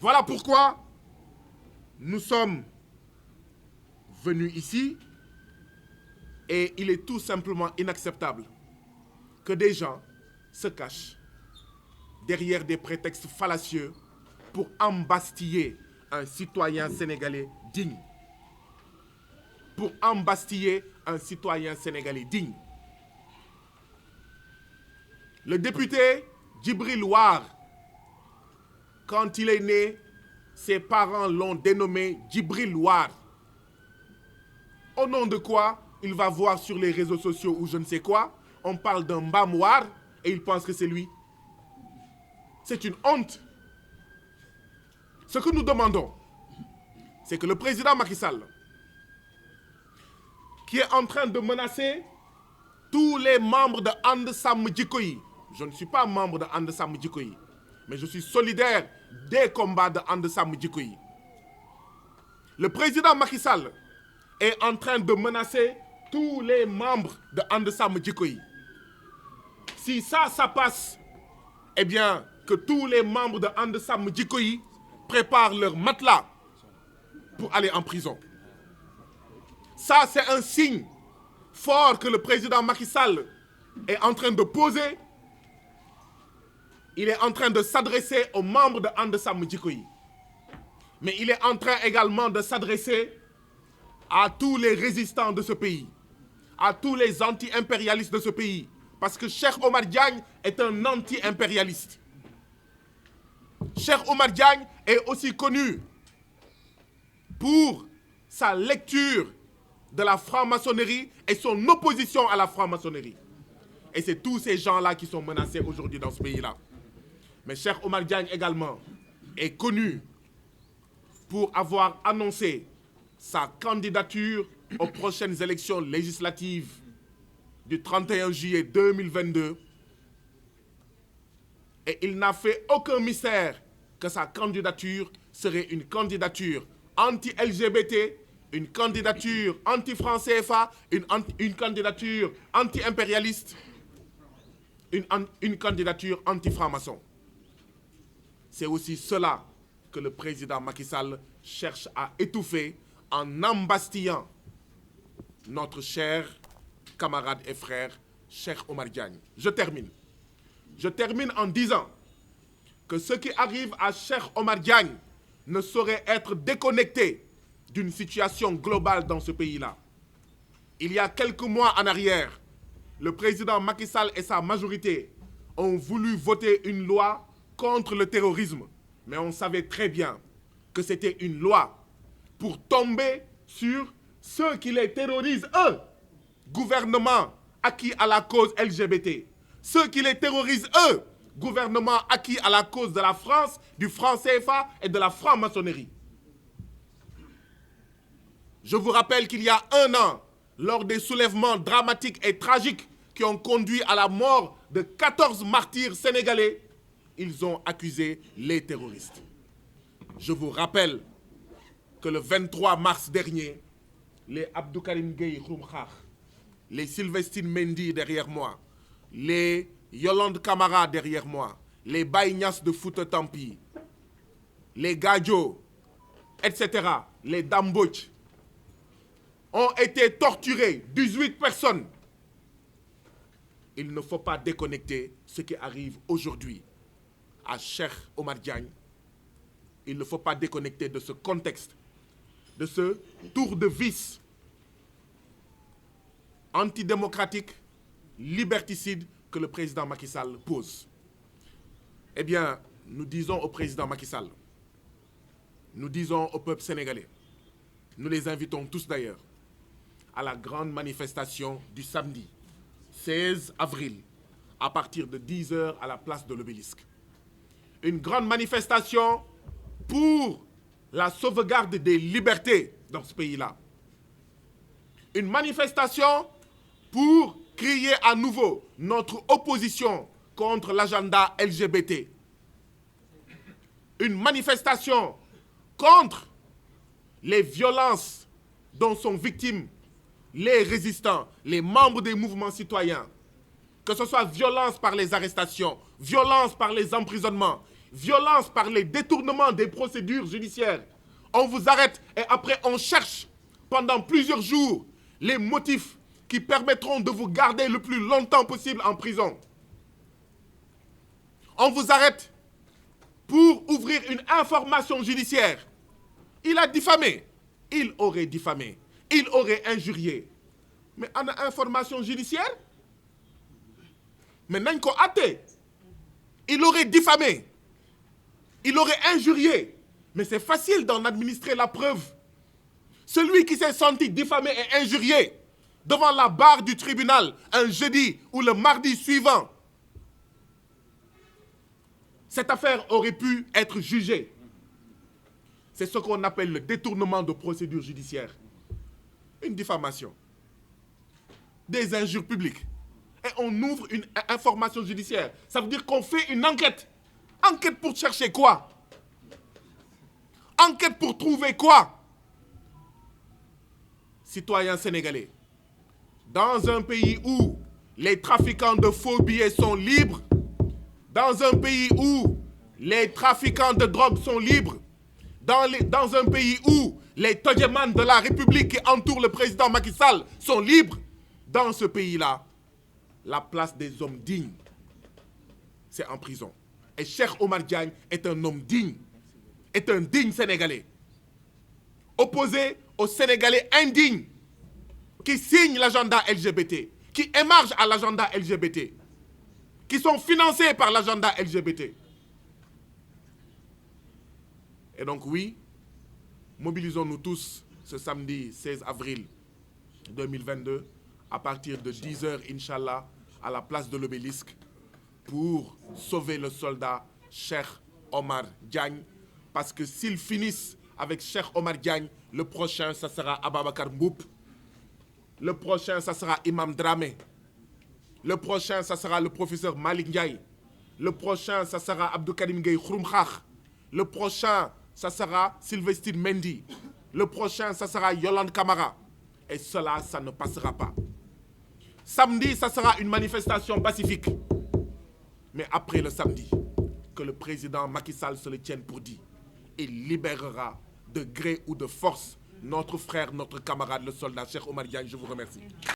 Voilà pourquoi nous sommes venus ici et il est tout simplement inacceptable que des gens se cachent derrière des prétextes fallacieux pour embastiller un citoyen sénégalais digne. Pour embastiller un citoyen sénégalais digne. Le député Djibril War, quand il est né, ses parents l'ont dénommé Djibril War. Au nom de quoi, il va voir sur les réseaux sociaux ou je ne sais quoi, on parle d'un Mbam War et il pense que c'est lui. C'est une honte. Ce que nous demandons, c'est que le président Macky Sall, qui est en train de menacer tous les membres de And Sam Djikoyi. Je ne suis pas membre de And Sam Djikoyi, mais je suis solidaire des combats de And Sam Djikoyi. Le président Macky Sall est en train de menacer tous les membres de And Sam Djikoyi. Si ça passe, eh bien, que tous les membres de And Sam Djikoyi préparent leur matelas pour aller en prison. Ça, c'est un signe fort que le président Macky Sall est en train de poser. Il est en train de s'adresser aux membres de And Sam Djikoyi. Mais il est en train également de s'adresser à tous les résistants de ce pays, à tous les anti-impérialistes de ce pays. Parce que Cheikh Omar Diagne est un anti-impérialiste. Cheikh Omar Diagne est aussi connu pour sa lecture de la franc-maçonnerie et son opposition à la franc-maçonnerie. Et c'est tous ces gens-là qui sont menacés aujourd'hui dans ce pays-là. Mais Cheikh Omar Diagne également est connu pour avoir annoncé sa candidature aux prochaines élections législatives du 31 juillet 2022. Et il n'a fait aucun mystère que sa candidature serait une candidature anti-LGBT, une candidature anti-franc CFA, une candidature anti-impérialiste, une candidature anti-franc-maçon. C'est aussi cela que le président Macky Sall cherche à étouffer en embastillant notre cher camarade et frère Cheikh Omar Diagne. Je termine en disant que ce qui arrive à Cheikh Omar Diagne ne saurait être déconnecté d'une situation globale dans ce pays-là. Il y a quelques mois en arrière, le président Macky Sall et sa majorité ont voulu voter une loi contre le terrorisme. Mais on savait très bien que c'était une loi pour tomber sur ceux qui les terrorisent, eux. Gouvernement acquis à la cause LGBT. Ceux qui les terrorisent, eux. Gouvernement acquis à la cause de la France, du franc CFA et de la franc-maçonnerie. Je vous rappelle qu'il y a un an, lors des soulèvements dramatiques et tragiques qui ont conduit à la mort de 14 martyrs sénégalais, ils ont accusé les terroristes. Je vous rappelle que le 23 mars dernier, les Abdou Karim Gueye Khoumkhar, les Sylvestine Mendy derrière moi, les Yolande Camara derrière moi, les Baïnias de Fouta Tampi, les Gadjo, etc., les Dambouch, ont été torturés, 18 personnes. Il ne faut pas déconnecter ce qui arrive aujourd'hui à Cheikh Omar Diagne. Il ne faut pas déconnecter de ce contexte, de ce tour de vis antidémocratique, liberticide que le président Macky Sall pose. Eh bien, nous disons au président Macky Sall, nous disons au peuple sénégalais, nous les invitons tous d'ailleurs, à la grande manifestation du samedi 16 avril, à partir de 10h à la place de l'Obélisque. Une grande manifestation pour la sauvegarde des libertés dans ce pays-là. Une manifestation pour crier à nouveau notre opposition contre l'agenda LGBT. Une manifestation contre les violences dont sont victimes les résistants, les membres des mouvements citoyens. Que ce soit violence par les arrestations, violence par les emprisonnements, violence par les détournements des procédures judiciaires. On vous arrête et après on cherche pendant plusieurs jours les motifs qui permettront de vous garder le plus longtemps possible en prison. On vous arrête pour ouvrir une information judiciaire. Il a diffamé. Il aurait diffamé. Il aurait injurié. Mais on a information judiciaire. Mais nañ ko atte. Il aurait diffamé. Il aurait injurié. Mais c'est facile d'en administrer la preuve. Celui qui s'est senti diffamé et injurié devant la barre du tribunal un jeudi ou le mardi suivant, cette affaire aurait pu être jugée. C'est ce qu'on appelle le détournement de procédure judiciaire. Une diffamation. Des injures publiques. Et on ouvre une information judiciaire. Ça veut dire qu'on fait une enquête. Enquête pour chercher quoi? Enquête pour trouver quoi? Citoyens sénégalais, dans un pays où les trafiquants de faux billets sont libres, dans un pays où les trafiquants de drogue sont libres, dans un pays où les todjemans de la République qui entourent le président Macky Sall sont libres, dans ce pays-là, la place des hommes dignes, c'est en prison. Et Cheikh Omar Diagne est un homme digne, est un digne Sénégalais, opposé aux Sénégalais indignes qui signent l'agenda LGBT, qui émargent à l'agenda LGBT, qui sont financés par l'agenda LGBT. Et donc oui, mobilisons-nous tous ce samedi 16 avril 2022 à partir de 10h, Inch'Allah, à la place de l'Obélisque pour sauver le soldat Cheikh Omar Diagne. Parce que s'ils finissent avec Cheikh Omar Diagne, le prochain, ça sera Ababakar Mboup. Le prochain, ça sera Imam Dramé. Le prochain, ça sera le professeur Malik Ndiaye. Le prochain, ça sera Abdou Karim Gueye Khouroumkhakh. Le prochain, ça sera Sylvestine Mendy. Le prochain, ça sera Yolande Camara. Et cela, ça ne passera pas. Samedi, ça sera une manifestation pacifique. Mais après le samedi, que le président Macky Sall se le tienne pour dit. Il libérera de gré ou de force notre frère, notre camarade, le soldat Cheikh Omar Diagne. Je vous remercie.